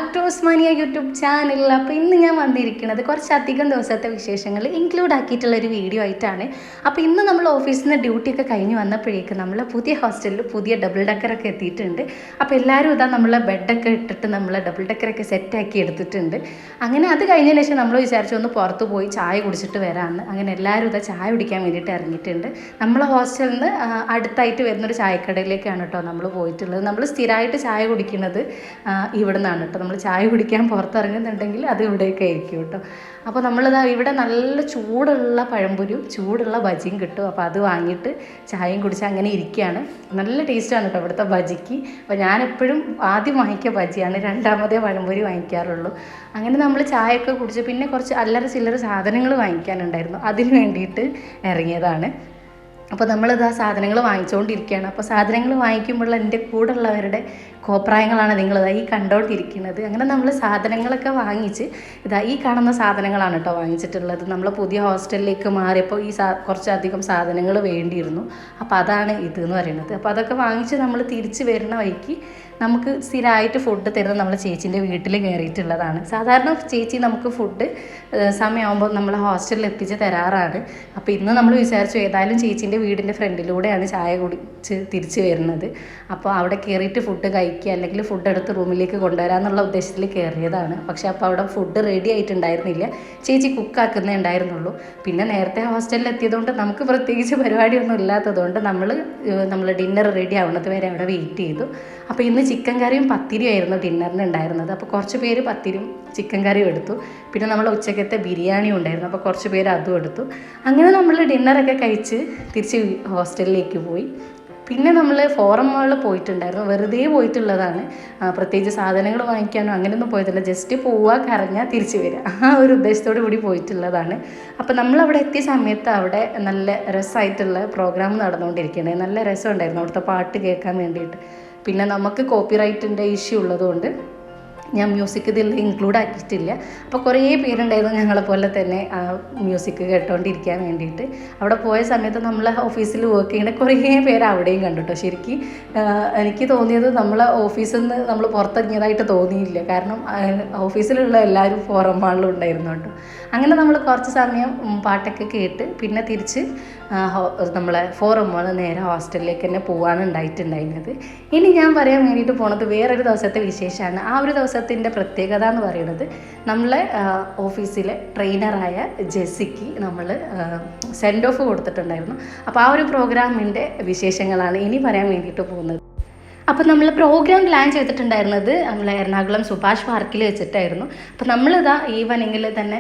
Back to Osmania YouTube channel. അപ്പോൾ ഇന്ന് ഞാൻ വന്നിരിക്കുന്നത് കുറച്ചധികം ദിവസത്തെ വിശേഷങ്ങൾ ഇൻക്ലൂഡ് ആക്കിയിട്ടുള്ളൊരു വീഡിയോ ആയിട്ടാണ്. അപ്പോൾ ഇന്ന് നമ്മൾ ഓഫീസിൽ നിന്ന് ഡ്യൂട്ടിയൊക്കെ കഴിഞ്ഞ് വന്നപ്പോഴേക്കും നമ്മൾ പുതിയ ഹോസ്റ്റലിൽ പുതിയ ഡബിൾ ഡക്കറൊക്കെ എത്തിയിട്ടുണ്ട്. അപ്പോൾ എല്ലാവരും ഇതാ നമ്മളെ ബെഡൊക്കെ ഇട്ടിട്ട് നമ്മൾ ഡബിൾ ഡക്കറൊക്കെ സെറ്റാക്കി എടുത്തിട്ടുണ്ട്. അങ്ങനെ അത് കഴിഞ്ഞതിന് ശേഷം നമ്മൾ വിചാരിച്ചു ഒന്ന് പുറത്ത് പോയി ചായ കുടിച്ചിട്ട് വരാമെന്ന്. അങ്ങനെ എല്ലാവരും ഇതാ ചായ കുടിക്കാൻ വേണ്ടിയിട്ട് ഇറങ്ങിയിട്ടുണ്ട്. നമ്മളെ ഹോസ്റ്റലിൽ നിന്ന് അടുത്തായിട്ട് വരുന്നൊരു ചായക്കടയിലേക്കാണ് കേട്ടോ നമ്മൾ പോയിട്ടുള്ളത്. നമ്മൾ സ്ഥിരമായിട്ട് ചായ കുടിക്കുന്നത് ഇവിടെ നിന്നാണ് കേട്ടോ. നമ്മൾ ചായ കുടിക്കാൻ പുറത്തിറങ്ങുന്നുണ്ടെങ്കിൽ അത് ഇവിടെയൊക്കെ ആയിരിക്കും കേട്ടോ. അപ്പോൾ നമ്മളിതാ ഇവിടെ നല്ല ചൂടുള്ള പഴംപൊരിയും ചൂടുള്ള ബജിയും കിട്ടും. അപ്പോൾ അത് വാങ്ങിയിട്ട് ചായയും കുടിച്ച് അങ്ങനെ ഇരിക്കുകയാണ്. നല്ല ടേസ്റ്റാണ് കേട്ടോ ഇവിടുത്തെ ബജിക്ക്. അപ്പോൾ ഞാനെപ്പോഴും ആദ്യം വാങ്ങിക്കുക ബജിയാണ്, രണ്ടാമതേ പഴംപൊരി വാങ്ങിക്കാറുള്ളൂ. അങ്ങനെ നമ്മൾ ചായയൊക്കെ കുടിച്ച് പിന്നെ കുറച്ച് അല്ലറ ചില്ലറ സാധനങ്ങൾ വാങ്ങിക്കാനുണ്ടായിരുന്നു, അതിന് വേണ്ടിയിട്ട് ഇറങ്ങിയതാണ്. അപ്പോൾ നമ്മളിത് ആ സാധനങ്ങൾ വാങ്ങിച്ചുകൊണ്ടിരിക്കുകയാണ്. അപ്പോൾ സാധനങ്ങൾ വാങ്ങിക്കുമ്പോൾ എൻ്റെ കൂടെ ഉള്ളവരുടെ കോപ്രായങ്ങളാണ് നിങ്ങളിതാ ഈ കണ്ടുകൊണ്ടിരിക്കുന്നത്. അങ്ങനെ നമ്മൾ സാധനങ്ങളൊക്കെ വാങ്ങിച്ച് ഈ കാണുന്ന സാധനങ്ങളാണ് കേട്ടോ വാങ്ങിച്ചിട്ടുള്ളത്. നമ്മൾ പുതിയ ഹോസ്റ്റലിലേക്ക് മാറിയപ്പോൾ കുറച്ചധികം സാധനങ്ങൾ വേണ്ടിയിരുന്നു. അപ്പോൾ അതാണ് ഇതെന്ന് പറയുന്നത്. അപ്പോൾ അതൊക്കെ വാങ്ങിച്ച് നമ്മൾ തിരിച്ച് വരുന്ന വഴിക്ക് നമുക്ക് സ്ഥിരമായിട്ട് ഫുഡ് തരുന്നത് നമ്മളെ ചേച്ചീൻ്റെ വീട്ടിൽ കയറിയിട്ടുള്ളതാണ്. സാധാരണ ചേച്ചി നമുക്ക് ഫുഡ് സമയമാകുമ്പോൾ നമ്മൾ ഹോസ്റ്റലിൽ എത്തിച്ച് തരാറാണ്. അപ്പോൾ ഇന്ന് നമ്മൾ വിചാരിച്ചു ഏതായാലും ചേച്ചീൻ്റെ വീടിൻ്റെ ഫ്രണ്ടിലൂടെയാണ് ചായ കുടിച്ച് തിരിച്ച് വരുന്നത്. അപ്പോൾ അവിടെ കയറിയിട്ട് ഫുഡ് കഴിക്കുക അല്ലെങ്കിൽ ഫുഡ് എടുത്ത് റൂമിലേക്ക് കൊണ്ടുവരാമെന്നുള്ള ഉദ്ദേശത്തിൽ കയറിയതാണ്. പക്ഷേ അപ്പോൾ അവിടെ ഫുഡ് റെഡി ആയിട്ടുണ്ടായിരുന്നില്ല, ചേച്ചി കുക്കാക്കുന്നേ ഉണ്ടായിരുന്നുള്ളൂ. പിന്നെ നേരത്തെ ഹോസ്റ്റലിൽ എത്തിയതുകൊണ്ട് നമുക്ക് പ്രത്യേകിച്ച് പരിപാടിയൊന്നും ഇല്ലാത്തതുകൊണ്ട് നമ്മൾ ഡിന്നർ റെഡി ആവുന്നത് വരെ അവിടെ വെയിറ്റ് ചെയ്തു. അപ്പോൾ ഇന്ന് ചിക്കൻ കറിയും പത്തിരിയും ആയിരുന്നു ഡിന്നറിന് ഉണ്ടായിരുന്നത്. അപ്പോൾ കുറച്ച് പേര് പത്തിരിയും ചിക്കൻ കറിയും എടുത്തു. പിന്നെ നമ്മൾ ഉച്ചക്കത്തെ ബിരിയാണിയും ഉണ്ടായിരുന്നു, അപ്പോൾ കുറച്ച് പേര് അതും എടുത്തു. അങ്ങനെ നമ്മൾ ഡിന്നറൊക്കെ കഴിച്ച് തിരിച്ച് ഹോസ്റ്റലിലേക്ക് പോയി. പിന്നെ നമ്മൾ ഫോറം മാളിൽ പോയിട്ടുണ്ടായിരുന്നു, വെറുതെ പോയിട്ടുള്ളതാണ്. പ്രത്യേകിച്ച് സാധനങ്ങൾ വാങ്ങിക്കാനോ അങ്ങനെയൊന്നും പോയതില്ല, ജസ്റ്റ് പോവുക, കറങ്ങുക, തിരിച്ച് വരിക, ആ ഒരു ഉദ്ദേശത്തോടു കൂടി പോയിട്ടുള്ളതാണ്. അപ്പോൾ നമ്മളവിടെ എത്തിയ സമയത്ത് അവിടെ നല്ല രസമായിട്ടുള്ള പ്രോഗ്രാം നടന്നുകൊണ്ടിരിക്കുകയാണ്. നല്ല രസമുണ്ടായിരുന്നു അവിടുത്തെ പാട്ട് കേൾക്കാൻ വേണ്ടിയിട്ട്. പിന്നെ നമുക്ക് കോപ്പിറൈറ്റിൻ്റെ ഇഷ്യൂ ഉള്ളതുകൊണ്ട് ഞാൻ മ്യൂസിക് ഇതിൽ ഇൻക്ലൂഡ് ആക്കിയിട്ടില്ല. അപ്പോൾ കുറേ പേരുണ്ടായിരുന്നു ഞങ്ങളെപ്പോലെ തന്നെ മ്യൂസിക് കേട്ടുകൊണ്ടിരിക്കാൻ വേണ്ടിയിട്ട്. അവിടെ പോയ സമയത്ത് നമ്മൾ ഓഫീസിൽ വർക്ക് ചെയ്യുന്ന കുറേ പേര് അവിടെയും കണ്ടു കേട്ടോ. ശരിക്കും എനിക്ക് തോന്നിയത് നമ്മളെ ഓഫീസിൽ നിന്ന് നമ്മൾ പുറത്തിറങ്ങിയതായിട്ട് തോന്നിയില്ല, കാരണം ഓഫീസിലുള്ള എല്ലാവരും ഫോറം മാളിലും ഉണ്ടായിരുന്നു കേട്ടോ. അങ്ങനെ നമ്മൾ കുറച്ച് സമയം പാട്ടൊക്കെ കേട്ട് പിന്നെ തിരിച്ച് നമ്മളെ ഫോറം മാൾ നേരെ ഹോസ്റ്റലിലേക്ക് തന്നെ പോവാണ് ഉണ്ടായിട്ടുണ്ടായിരുന്നത്. ഇനി ഞാൻ പറയാൻ വേണ്ടിയിട്ട് പോണത് വേറൊരു ദിവസത്തെ വിശേഷമാണ്. ആ ഒരു ദിവസത്തിൻ്റെ പ്രത്യേകത എന്ന് പറയുന്നത് നമ്മളെ ഓഫീസിലെ ട്രെയിനറായ ജെസ്സിക്ക് നമ്മൾ സെൻഡ് ഓഫ് കൊടുത്തിട്ടുണ്ടായിരുന്നു. അപ്പോൾ ആ ഒരു പ്രോഗ്രാമിൻ്റെ വിശേഷങ്ങളാണ് ഇനി പറയാൻ വേണ്ടിയിട്ട് പോകുന്നത്. അപ്പോൾ നമ്മൾ പ്രോഗ്രാം പ്ലാൻ ചെയ്തിട്ടുണ്ടായിരുന്നത് നമ്മൾ എറണാകുളം സുഭാഷ് പാർക്കിൽ വെച്ചിട്ടായിരുന്നു. അപ്പോൾ നമ്മളിതാ ഈവനിങ്ങിൽ തന്നെ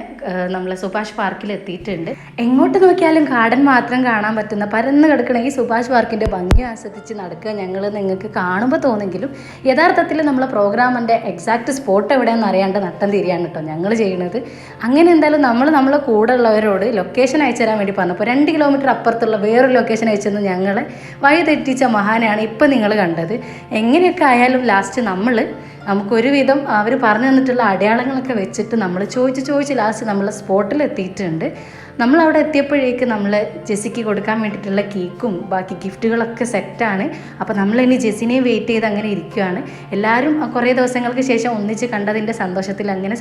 നമ്മൾ സുഭാഷ് പാർക്കിൽ എത്തിയിട്ടുണ്ട്. എങ്ങോട്ട് നോക്കിയാലും ഗാർഡൻ മാത്രം കാണാൻ പറ്റുന്ന പരന്ന് കിടക്കുന്ന ഈ സുഭാഷ് പാർക്കിൻ്റെ ഭംഗി ആസ്വദിച്ച് നടക്കുക ഞങ്ങൾ നിങ്ങൾക്ക് കാണുമ്പോൾ തോന്നെങ്കിലും യഥാർത്ഥത്തിൽ നമ്മളെ പ്രോഗ്രാമിൻ്റെ എക്സാക്റ്റ് സ്പോട്ട് എവിടെയെന്ന് അറിയാണ്ട് നട്ടം തിരിയാണ് കേട്ടോ ഞങ്ങൾ ചെയ്യുന്നത്. അങ്ങനെ എന്തായാലും നമ്മളെ കൂടെ ഉള്ളവരോട് ലൊക്കേഷൻ അയച്ചു തരാൻ വേണ്ടി പറഞ്ഞപ്പോൾ 2 കിലോമീറ്റർ അപ്പുറത്തുള്ള വേറൊരു ലൊക്കേഷൻ അയച്ചെന്ന് ഞങ്ങളെ വഴി തെറ്റിച്ച മഹാനാണ് ഇപ്പം നിങ്ങൾ കണ്ടത്. എങ്ങനെയൊക്കെ ആയാലും ലാസ്റ്റ് നമുക്കൊരുവിധം അവർ പറഞ്ഞു തന്നിട്ടുള്ള അടയാളങ്ങളൊക്കെ വെച്ചിട്ട് നമ്മൾ ചോദിച്ച് ലാസ്റ്റ് നമ്മൾ സ്പോട്ടിൽ എത്തിയിട്ടുണ്ട്. നമ്മളവിടെ എത്തിയപ്പോഴേക്ക് നമ്മൾ ജെസ്സിക്ക് കൊടുക്കാൻ വേണ്ടിയിട്ടുള്ള കേക്കും ബാക്കി ഗിഫ്റ്റുകളൊക്കെ സെറ്റാണ്. അപ്പോൾ നമ്മളിനി ജെസ്സിനെയും വെയിറ്റ് ചെയ്ത് അങ്ങനെ ഇരിക്കുകയാണ്. എല്ലാവരും കുറേ ദിവസങ്ങൾക്ക് ശേഷം ഒന്നിച്ച് കണ്ടതിൻ്റെ സന്തോഷത്തിൽ അങ്ങനെ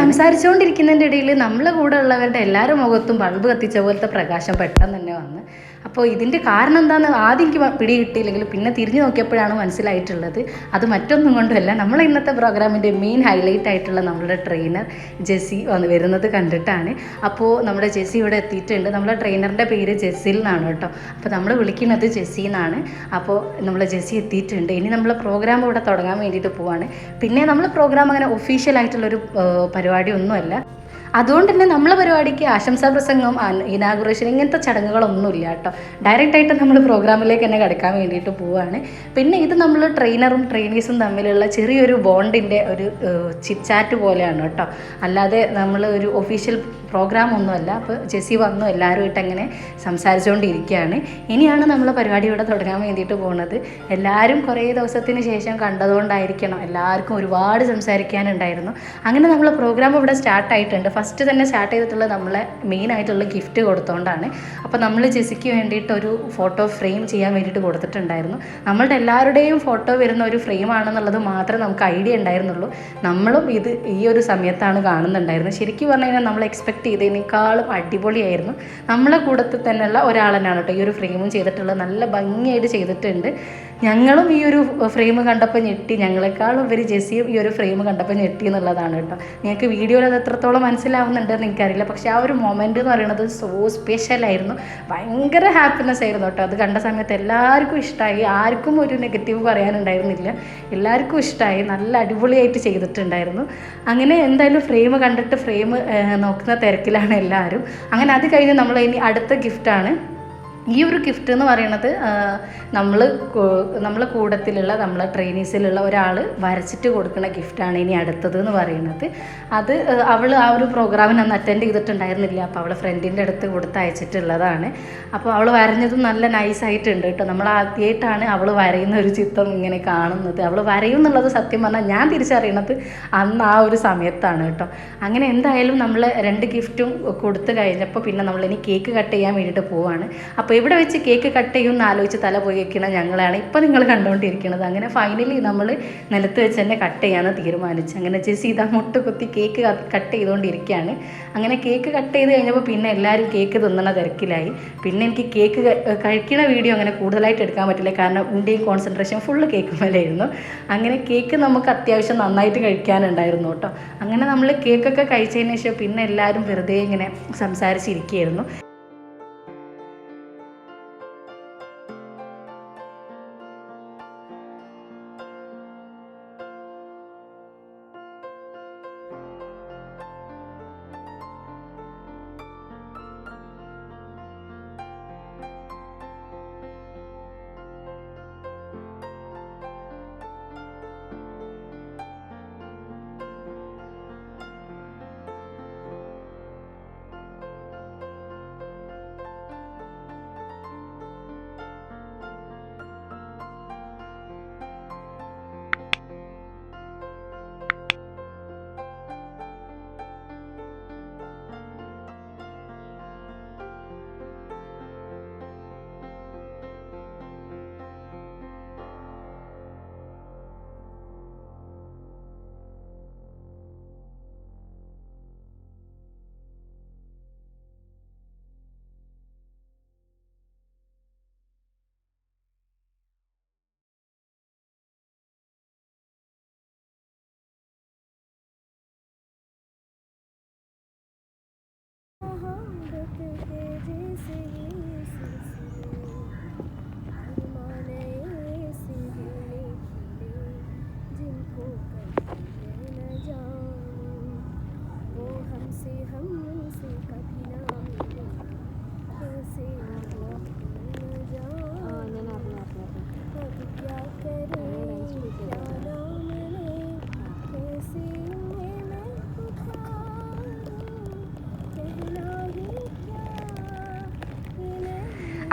സംസാരിച്ചുകൊണ്ടിരിക്കുന്നതിൻ്റെ ഇടയിൽ നമ്മളെ കൂടെ ഉള്ളവരുടെ എല്ലാവരുടെ മുഖത്തും ബൾബ് കത്തിച്ച പോലത്തെ പ്രകാശം പെട്ടെന്ന് തന്നെ വന്ന്. അപ്പോൾ ഇതിൻ്റെ കാരണം എന്താണെന്ന് ആദ്യം എനിക്ക് പിടി കിട്ടിയില്ലെങ്കിൽ പിന്നെ തിരിഞ്ഞു നോക്കിയപ്പോഴാണ് മനസ്സിലായിട്ടുള്ളത്. അത് മറ്റൊന്നും കൊണ്ടുമല്ല, നമ്മൾ ഇന്നത്തെ പ്രോഗ്രാമിൻ്റെ മെയിൻ ഹൈലൈറ്റ് ആയിട്ടുള്ള നമ്മളുടെ ട്രെയിനർ ജെസ്സി വരുന്നത് കണ്ടിട്ടാണ്. അപ്പോൾ നമ്മുടെ ജെസ്സി ഇവിടെ എത്തിയിട്ടുണ്ട്. നമ്മളെ ട്രെയിനറിൻ്റെ പേര് ജെസ്സിൽ എന്നാണ് കേട്ടോ. അപ്പോൾ നമ്മൾ വിളിക്കുന്നത് ജെസ്സി എന്നാണ്. അപ്പോൾ നമ്മളെ ജെസ്സി എത്തിയിട്ടുണ്ട്. ഇനി നമ്മൾ പ്രോഗ്രാം ഇവിടെ തുടങ്ങാൻ വേണ്ടിയിട്ട് പോവാണ്. പിന്നെ നമ്മൾ പ്രോഗ്രാം അങ്ങനെ ഒഫീഷ്യലായിട്ടുള്ളൊരു പരിപാടി ഒന്നുമല്ല, അതുകൊണ്ട് തന്നെ നമ്മളെ പരിപാടിക്ക് ആശംസാ പ്രസംഗം, ഇനാഗുറേഷൻ ഇങ്ങനത്തെ ചടങ്ങുകളൊന്നുമില്ല കേട്ടോ. ഡയറക്റ്റായിട്ട് നമ്മൾ പ്രോഗ്രാമിലേക്ക് തന്നെ കിടക്കാൻ വേണ്ടിയിട്ട് പോവുകയാണ്. പിന്നെ ഇത് നമ്മൾ ട്രെയിനറും ട്രെയിനീസും തമ്മിലുള്ള ചെറിയൊരു ബോണ്ടിൻ്റെ ഒരു ചിറ്റ് പോലെയാണ് കേട്ടോ, അല്ലാതെ നമ്മൾ ഒരു ഒഫീഷ്യൽ പ്രോഗ്രാം ഒന്നുമല്ല. അപ്പോൾ ജെസ്സി വന്നു എല്ലാവരുമായിട്ട് അങ്ങനെ സംസാരിച്ചുകൊണ്ടിരിക്കുകയാണ്. ഇനിയാണ് നമ്മൾ പരിപാടി ഇവിടെ തുടങ്ങാൻ വേണ്ടിയിട്ട് പോകുന്നത്. എല്ലാവരും കുറേ ദിവസത്തിന് ശേഷം കണ്ടതുകൊണ്ടായിരിക്കണം എല്ലാവർക്കും ഒരുപാട് സംസാരിക്കാനുണ്ടായിരുന്നു. അങ്ങനെ നമ്മൾ പ്രോഗ്രാം ഇവിടെ സ്റ്റാർട്ടായിട്ടുണ്ട്. ഫസ്റ്റ് തന്നെ സ്റ്റാർട്ട് ചെയ്തിട്ടുള്ളത് നമ്മളെ മെയിനായിട്ടുള്ള ഗിഫ്റ്റ് കൊടുത്തുകൊണ്ടാണ്. അപ്പോൾ നമ്മൾ ജെസ്സിക്ക് വേണ്ടിയിട്ടൊരു ഫോട്ടോ ഫ്രെയിം ചെയ്യാൻ വേണ്ടിയിട്ട് കൊടുത്തിട്ടുണ്ടായിരുന്നു. നമ്മളുടെ എല്ലാവരുടെയും ഫോട്ടോ വരുന്ന ഒരു ഫ്രെയിമാണെന്നുള്ളത് മാത്രമേ നമുക്ക് ഐഡിയ ഉണ്ടായിരുന്നുള്ളൂ. നമ്മളും ഇത് ഈ ഒരു സമയത്താണ് കാണുന്നുണ്ടായിരുന്നത്. ശരിക്കും പറഞ്ഞു കഴിഞ്ഞാൽ നമ്മൾ എക്സ്പെക്ട് ചെയ്തതിനേക്കാളും അടിപൊളിയായിരുന്നു. നമ്മളെ കൂടത്തിൽ തന്നെയുള്ള ഒരാളെന്നാണ് കേട്ടോ ഈ ഒരു ഫ്രെയിമും ചെയ്തിട്ടുള്ളത്. നല്ല ഭംഗിയായിട്ട് ചെയ്തിട്ടുണ്ട്. ഞങ്ങളും ഈ ഒരു ഫ്രെയിം കണ്ടപ്പോൾ ഞെട്ടി, ഞങ്ങളെക്കാളും ഉപരി ജെസ്സിയും ഈ ഒരു ഫ്രെയിം കണ്ടപ്പോൾ ഞെട്ടി എന്നുള്ളതാണ് കേട്ടോ. നിങ്ങൾക്ക് വീഡിയോയിൽ അത് എത്രത്തോളം മനസ്സിലാവുന്നുണ്ടെന്ന് എനിക്കറിയില്ല. പക്ഷേ ആ ഒരു മൊമെൻ്റ് എന്ന് പറയുന്നത് സോ സ്പെഷ്യലായിരുന്നു. ഭയങ്കര ഹാപ്പിനെസ് ആയിരുന്നു കേട്ടോ. അത് കണ്ട സമയത്ത് എല്ലാവർക്കും ഇഷ്ടമായി. ആർക്കും ഒരു നെഗറ്റീവ് പറയാനുണ്ടായിരുന്നില്ല. എല്ലാവർക്കും ഇഷ്ടമായി. നല്ല അടിപൊളിയായിട്ട് ചെയ്തിട്ടുണ്ടായിരുന്നു. അങ്ങനെ എന്തായാലും ഫ്രെയിം കണ്ടിട്ട് ഫ്രെയിം നോക്കുന്ന തിരക്കിലാണ് എല്ലാവരും. അങ്ങനെ അത് കഴിഞ്ഞ് നമ്മൾ ഇനി അടുത്ത ഗിഫ്റ്റാണ്. ഈ ഒരു ഗിഫ്റ്റ് എന്ന് പറയുന്നത് നമ്മളെ കൂട്ടത്തിലുള്ള നമ്മളെ ട്രെയിനീസിലുള്ള ഒരാൾ വരച്ചിട്ട് കൊടുക്കുന്ന ഗിഫ്റ്റാണ് ഇനി അടുത്തത് എന്ന് പറയുന്നത്. അത് അവൾ ആ ഒരു പ്രോഗ്രാമിന് അന്ന് അറ്റൻഡ് ചെയ്തിട്ടുണ്ടായിരുന്നില്ല. അപ്പോൾ അവളെ ഫ്രണ്ടിൻ്റെ അടുത്ത് കൊടുത്ത് അയച്ചിട്ടുള്ളതാണ്. അപ്പോൾ അവൾ വരഞ്ഞതും നല്ല നൈസായിട്ടുണ്ട് കേട്ടോ. നമ്മൾ ആദ്യമായിട്ടാണ് അവൾ വരയുന്ന ഒരു ചിത്രം ഇങ്ങനെ കാണുന്നത്. അവൾ വരയും എന്നുള്ളത് സത്യം പറഞ്ഞാൽ ഞാൻ തിരിച്ചറിയണത് അന്ന് ആ ഒരു സമയത്താണ് കേട്ടോ. അങ്ങനെ എന്തായാലും നമ്മൾ 2 ഗിഫ്റ്റും കൊടുത്തു കഴിഞ്ഞപ്പോൾ പിന്നെ നമ്മളിനി കേക്ക് കട്ട് ചെയ്യാൻ വേണ്ടിയിട്ട് പോവാണ്. അപ്പോൾ എവിടെ വെച്ച് കേക്ക് കട്ട് ചെയ്യുമെന്ന് ആലോചിച്ച് തല പോയി വയ്ക്കണ ഞങ്ങളാണ് ഇപ്പോൾ നിങ്ങൾ കണ്ടുകൊണ്ടിരിക്കുന്നത്. അങ്ങനെ ഫൈനലി നമ്മൾ നിലത്ത് വെച്ച് തന്നെ കട്ട് ചെയ്യാമെന്ന് തീരുമാനിച്ചു. അങ്ങനെ ജെസ്സി ഇതാ മുട്ട് കുത്തി കേക്ക് കട്ട് ചെയ്തുകൊണ്ടിരിക്കുകയാണ്. അങ്ങനെ കേക്ക് കട്ട് ചെയ്ത് കഴിഞ്ഞപ്പോൾ പിന്നെ എല്ലാവരും കേക്ക് തിന്നണ തിരക്കിലായി. പിന്നെ എനിക്ക് കേക്ക് കഴിക്കണ വീഡിയോ അങ്ങനെ കൂടുതലായിട്ട് എടുക്കാൻ പറ്റില്ല, കാരണം എൻ്റെയും കോൺസെൻട്രേഷൻ ഫുള്ള് കേക്ക് മേലായിരുന്നു. അങ്ങനെ കേക്ക് നമുക്ക് അത്യാവശ്യം നന്നായിട്ട് കഴിക്കാനുണ്ടായിരുന്നു കേട്ടോ. അങ്ങനെ നമ്മൾ കേക്കൊക്കെ കഴിച്ചതിന് ശേഷം പിന്നെ എല്ലാവരും വെറുതെ ഇങ്ങനെ സംസാരിച്ചിരിക്കുകയായിരുന്നു.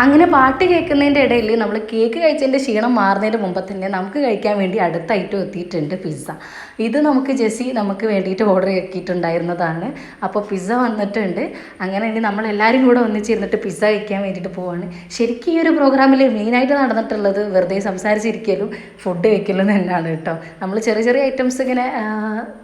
അങ്ങനെ പാട്ട് കേൾക്കുന്നതിൻ്റെ ഇടയിൽ നമ്മൾ കേക്ക് കഴിച്ചതിൻ്റെ ക്ഷീണം മാറുന്നതിന് മുമ്പ് തന്നെ നമുക്ക് കഴിക്കാൻ വേണ്ടി അടുത്ത ഐറ്റം എത്തിയിട്ടുണ്ട്, പിസ്സ. ഇത് ജെസ്സി നമുക്ക് വേണ്ടിയിട്ട് ഓർഡർ ആക്കിയിട്ടുണ്ടായിരുന്നതാണ്. അപ്പോൾ പിസ്സ വന്നിട്ടുണ്ട്. അങ്ങനെ ഇനി നമ്മളെല്ലാവരും കൂടെ ഒന്നിച്ചിരുന്നിട്ട് പിസ്സ കഴിക്കാൻ വേണ്ടിയിട്ട് പോവാണ്. ശരിക്കും ഈ ഒരു പ്രോഗ്രാമിൽ മെയിനായിട്ട് നടന്നിട്ടുള്ളത് വെറുതെ സംസാരിച്ചിരിക്കലും ഫുഡ് കഴിക്കലും തന്നെയാണ് കേട്ടോ. നമ്മൾ ചെറിയ ചെറിയ ഐറ്റംസ് ഇങ്ങനെ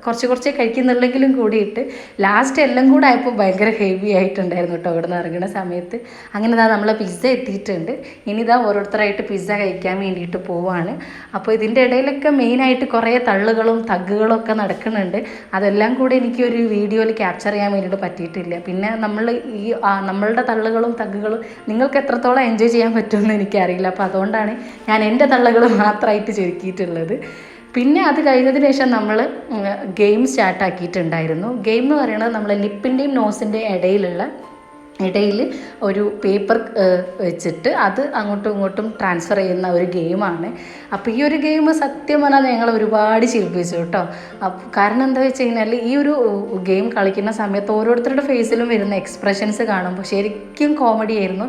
കുറച്ച് കഴിക്കുന്നുള്ളെങ്കിലും കൂടിയിട്ട് ലാസ്റ്റ് എല്ലാം കൂടെ ആയപ്പോൾ ഭയങ്കര ഹെവി ആയിട്ടുണ്ടായിരുന്നു കേട്ടോ ഇവിടെ നിന്ന് ഇറങ്ങുന്ന സമയത്ത്. അങ്ങനെ നമ്മളെ പിസ്സ എത്തിയിട്ടുണ്ട്. ഇനി ഓരോരുത്തരായിട്ട് പിസ്സ കഴിക്കാൻ വേണ്ടിയിട്ട് പോവാണ്. അപ്പോൾ ഇതിൻ്റെ ഇടയിലൊക്കെ മെയിനായിട്ട് കുറേ തള്ളുകളും തഗ്ഗുകളും ഒക്കെ നടക്കുന്നുണ്ട്. അതെല്ലാം കൂടെ എനിക്ക് ഒരു വീഡിയോയിൽ ക്യാപ്ചർ ചെയ്യാൻ വേണ്ടിയിട്ട് പറ്റിയിട്ടില്ല. പിന്നെ നമ്മളുടെ തള്ളുകളും തഗ്ഗുകളും നിങ്ങൾക്ക് എത്രത്തോളം എൻജോയ് ചെയ്യാൻ പറ്റുമെന്ന് എനിക്കറിയില്ല. അപ്പോൾ അതുകൊണ്ടാണ് ഞാൻ എൻ്റെ തള്ളുകൾ മാത്രമായിട്ട് ചുരുക്കിയിട്ടുള്ളത്. പിന്നെ അത് കഴിഞ്ഞതിന് ശേഷം നമ്മൾ ഗെയിം സ്റ്റാർട്ടാക്കിയിട്ടുണ്ടായിരുന്നു. ഗെയിം എന്ന് പറയുന്നത് നമ്മൾ ലിപ്പിൻ്റെയും നോസിൻ്റെയും ഇടയിൽ ഒരു പേപ്പർ വെച്ചിട്ട് അത് അങ്ങോട്ടും ഇങ്ങോട്ടും ട്രാൻസ്ഫർ ചെയ്യുന്ന ഒരു ഗെയിമാണ്. അപ്പോൾ ഈ ഒരു ഗെയിം സത്യം പറഞ്ഞാൽ ഞങ്ങൾ ഒരുപാട് ചിരിപ്പിച്ചു കേട്ടോ. കാരണം എന്താ വെച്ച് കഴിഞ്ഞാൽ ഈ ഒരു ഗെയിം കളിക്കുന്ന സമയത്ത് ഓരോരുത്തരുടെ ഫേസിലും വരുന്ന എക്സ്പ്രഷൻസ് കാണുമ്പോൾ ശരിക്കും കോമഡി ആയിരുന്നു.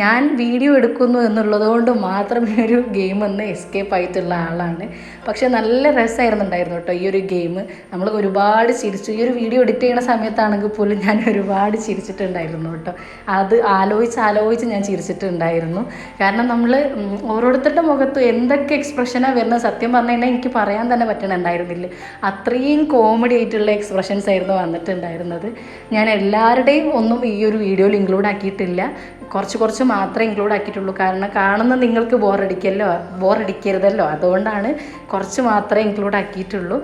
ഞാൻ വീഡിയോ എടുക്കുന്നു എന്നുള്ളത് കൊണ്ട് മാത്രം ഈ ഒരു ഗെയിം ഒന്ന് എസ്കേപ്പ് ആയിട്ടുള്ള ആളാണ്. പക്ഷേ നല്ല രസമായിരുന്നുണ്ടായിരുന്നു കേട്ടോ ഈ ഒരു ഗെയിം. നമ്മൾ ഒരുപാട് ചിരിച്ചു. ഈ ഒരു വീഡിയോ എഡിറ്റ് ചെയ്യുന്ന സമയത്താണെങ്കിൽ പോലും ഞാൻ ഒരുപാട് ചിരിച്ചിട്ടുണ്ടായിരുന്നു കേട്ടോ. അത് ആലോചിച്ച് ഞാൻ ചിരിച്ചിട്ടുണ്ടായിരുന്നു. കാരണം നമ്മൾ ഓരോരുത്തരുടെ മുഖത്തും എന്തൊക്കെ എക്സ്പ്രഷനാണ് വരുന്നത് സത്യം പറഞ്ഞു കഴിഞ്ഞാൽ എനിക്ക് പറയാൻ തന്നെ പറ്റണുണ്ടായിരുന്നില്ല. അത്രയും കോമഡി ആയിട്ടുള്ള എക്സ്പ്രഷൻസ് ആയിരുന്നു വന്നിട്ടുണ്ടായിരുന്നത്. ഞാൻ എല്ലാവരുടെയും ഒന്നും ഈ ഒരു വീഡിയോയിൽ ഇൻക്ലൂഡ് ആക്കിയിട്ടില്ല. കുറച്ച് മാത്രമേ ഇൻക്ലൂഡ് ആക്കിയിട്ടുള്ളൂ. കാരണം കാണുന്ന നിങ്ങൾക്ക് ബോറടിക്കരുതല്ലോ, അതുകൊണ്ടാണ് കുറച്ച് മാത്രമേ ഇൻക്ലൂഡ് ആക്കിയിട്ടുള്ളൂ.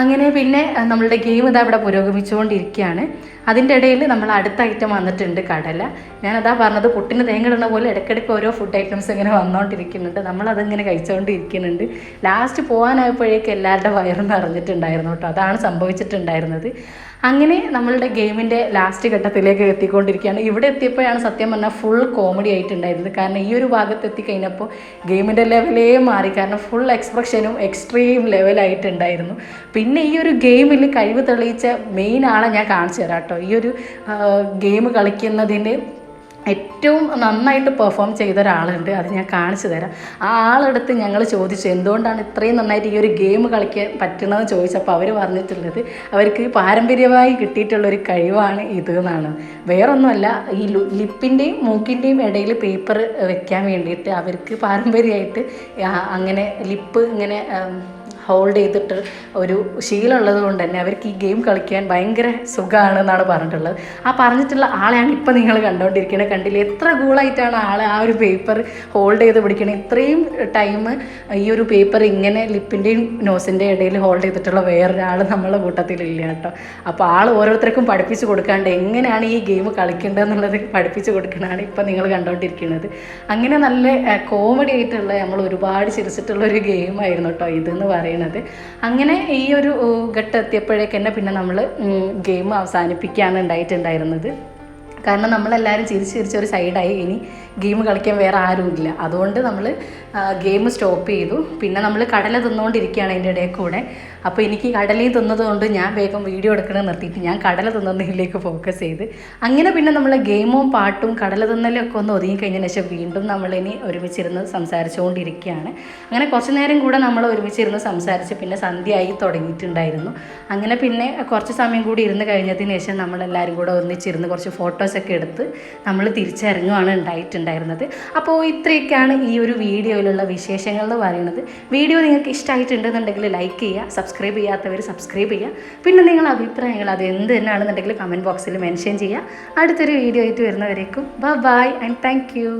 അങ്ങനെ പിന്നെ നമ്മളുടെ ഗെയിം ഇതാ ഇവിടെ പുരോഗമിച്ചുകൊണ്ടിരിക്കുകയാണ്. അതിൻ്റെ ഇടയിൽ നമ്മൾ അടുത്ത ഐറ്റം വന്നിട്ടുണ്ട്, കടല. ഞാനതാ പറഞ്ഞത് പുട്ടിന് തേങ്ങ ഇടുന്ന പോലെ ഇടയ്ക്കിടയ്ക്ക് ഓരോ ഫുഡ് ഐറ്റംസ് ഇങ്ങനെ വന്നുകൊണ്ടിരിക്കുന്നുണ്ട്. നമ്മളതിങ്ങനെ കഴിച്ചുകൊണ്ടിരിക്കുന്നുണ്ട്. ലാസ്റ്റ് പോകാനായപ്പോഴേക്കും എല്ലാവരുടെ വയറും നിറഞ്ഞിട്ടുണ്ടായിരുന്നു കേട്ടോ. അതാണ് സംഭവിച്ചിട്ടുണ്ടായിരുന്നത്. അങ്ങനെ നമ്മളുടെ ഗെയിമിൻ്റെ ലാസ്റ്റ് ഘട്ടത്തിലേക്ക് എത്തിക്കൊണ്ടിരിക്കുകയാണ്. ഇവിടെ എത്തിയപ്പോഴാണ് സത്യം പറഞ്ഞാൽ ഫുൾ കോമഡി ആയിട്ടുണ്ടായിരുന്നത്. കാരണം ഈ ഒരു ഭാഗത്ത് എത്തിക്കഴിഞ്ഞപ്പോൾ ഗെയിമിൻ്റെ ലെവലേ മാറി. കാരണം ഫുൾ എക്സ്പ്രഷനും എക്സ്ട്രീം ലെവലായിട്ടുണ്ടായിരുന്നു. പിന്നെ ഈ ഒരു ഗെയിമിൽ കഴിവ് തെളിയിച്ച മെയിൻ ആളെ ഞാൻ കാണിച്ചു തരാം കേട്ടോ. ഈ ഒരു ഗെയിം കളിക്കുന്നതിന് ഏറ്റവും നന്നായിട്ട് പെർഫോം ചെയ്ത ഒരാളുണ്ട്. അത് ഞാൻ കാണിച്ചു തരാം. ആ ആളെടുത്ത് ഞങ്ങൾ ചോദിച്ചു എന്തുകൊണ്ടാണ് ഇത്രയും നന്നായിട്ട് ഈ ഒരു ഗെയിം കളിക്കാൻ പറ്റണമെന്ന് ചോദിച്ചപ്പോൾ അവർ പറഞ്ഞിട്ടുള്ളത് അവർക്ക് പാരമ്പര്യമായി കിട്ടിയിട്ടുള്ളൊരു കഴിവാണ് ഇത് എന്നാണ്. വേറൊന്നുമല്ല, ഈ ലിപ്പിൻ്റെയും മൂക്കിൻ്റെയും ഇടയിൽ പേപ്പർ വെക്കാൻ വേണ്ടിയിട്ട് അവർക്ക് പാരമ്പര്യമായിട്ട് അങ്ങനെ ലിപ്പ് ഇങ്ങനെ ഹോൾഡ് ചെയ്തിട്ട് ഒരു ശീലമുള്ളത് കൊണ്ട് തന്നെ അവർക്ക് ഈ ഗെയിം കളിക്കാൻ ഭയങ്കര സുഖമാണെന്നാണ് പറഞ്ഞിട്ടുള്ളത്. ആ പറഞ്ഞിട്ടുള്ള ആളെയാണ് ഇപ്പം നിങ്ങൾ കണ്ടുകൊണ്ടിരിക്കുന്നത്. കണ്ടില്ലേ എത്ര കൂളായിട്ടാണ് ആ ഒരു പേപ്പർ ഹോൾഡ് ചെയ്ത് പിടിക്കണത്. ഇത്രയും ടൈം ഈ ഒരു പേപ്പർ ഇങ്ങനെ ലിപ്പിൻ്റെയും നോസിൻ്റെയും ഇടയിൽ ഹോൾഡ് ചെയ്തിട്ടുള്ള വേറൊരാൾ നമ്മളെ കൂട്ടത്തിലില്ല കേട്ടോ. അപ്പോൾ ആൾ ഓരോരുത്തർക്കും പഠിപ്പിച്ച് കൊടുക്കാണ്ട് എങ്ങനെയാണ് ഈ ഗെയിം കളിക്കേണ്ടതെന്നുള്ളത് പഠിപ്പിച്ച് കൊടുക്കണതാണ് ഇപ്പം നിങ്ങൾ കണ്ടുകൊണ്ടിരിക്കുന്നത്. അങ്ങനെ നല്ല കോമഡി ആയിട്ടുള്ള നമ്മൾ ഒരുപാട് ചിരിച്ചിട്ടുള്ളൊരു ഗെയിമായിരുന്നു കേട്ടോ ഇതെന്ന് പറയുന്നത്. അങ്ങനെ ഈ ഒരു ഘട്ടം എത്തിയപ്പോഴേക്ക് തന്നെ പിന്നെ നമ്മൾ ഗെയിം അവസാനിപ്പിക്കുകയാണ് ഉണ്ടായിട്ടുണ്ടായിരുന്നത്. കാരണം നമ്മളെല്ലാവരും ചിരിച്ചൊരു സൈഡായി. ഇനി ഗെയിം കളിക്കാൻ വേറെ ആരുമില്ല. അതുകൊണ്ട് നമ്മൾ ഗെയിം സ്റ്റോപ്പ് ചെയ്തു. പിന്നെ നമ്മൾ കടല തിന്നുകൊണ്ടിരിക്കുകയാണ് അതിൻ്റെ ഇടയിൽ കൂടെ. അപ്പോൾ എനിക്ക് കടലയും തിന്നതുകൊണ്ട് ഞാൻ വേഗം വീഡിയോ എടുക്കണമെന്ന് നിർത്തിയിട്ട് ഞാൻ കടല തിന്നതിലേക്ക് ഫോക്കസ് ചെയ്ത് അങ്ങനെ പിന്നെ നമ്മൾ ഗെയിമും പാട്ടും കടല തിന്നലും ഒക്കെ ഒന്ന് ഒതുങ്ങി കഴിഞ്ഞതിന് ശേഷം വീണ്ടും നമ്മളിനി ഒരുമിച്ചിരുന്ന് സംസാരിച്ചുകൊണ്ടിരിക്കുകയാണ്. അങ്ങനെ കുറച്ച് നേരം കൂടെ നമ്മൾ ഒരുമിച്ചിരുന്ന് സംസാരിച്ച് പിന്നെ സന്ധ്യയായി തുടങ്ങിയിട്ടുണ്ടായിരുന്നു. അങ്ങനെ പിന്നെ കുറച്ച് സമയം കൂടി ഇരുന്ന് കഴിഞ്ഞതിന് ശേഷം നമ്മളെല്ലാവരും കൂടെ ഒന്നിച്ചിരുന്ന് കുറച്ച് ഫോട്ടോസൊക്കെ എടുത്ത് നമ്മൾ തിരിച്ചിറങ്ങുകയാണ് ഉണ്ടായിട്ടുണ്ടായിരുന്നത്. അപ്പോൾ ഇത്രയൊക്കെയാണ് ഈ ഒരു വീഡിയോയിലുള്ള വിശേഷങ്ങൾ എന്ന് പറയുന്നത്. വീഡിയോ നിങ്ങൾക്ക് ഇഷ്ടമായിട്ടുണ്ടെന്നുണ്ടെങ്കിൽ ലൈക്ക് ചെയ്യുക, സബ്സ്ക്രൈബ് ചെയ്യാത്തവർ സബ്സ്ക്രൈബ് ചെയ്യുക. പിന്നെ നിങ്ങളുടെ അഭിപ്രായങ്ങൾ അത് എന്ത് തന്നെയാണെന്നുണ്ടെങ്കിൽ കമൻറ്റ് ബോക്സിൽ മെൻഷൻ ചെയ്യുക. അടുത്തൊരു വീഡിയോ ആയിട്ട് വരുന്നവരേക്കും ബൈ ആൻഡ് താങ്ക് യു.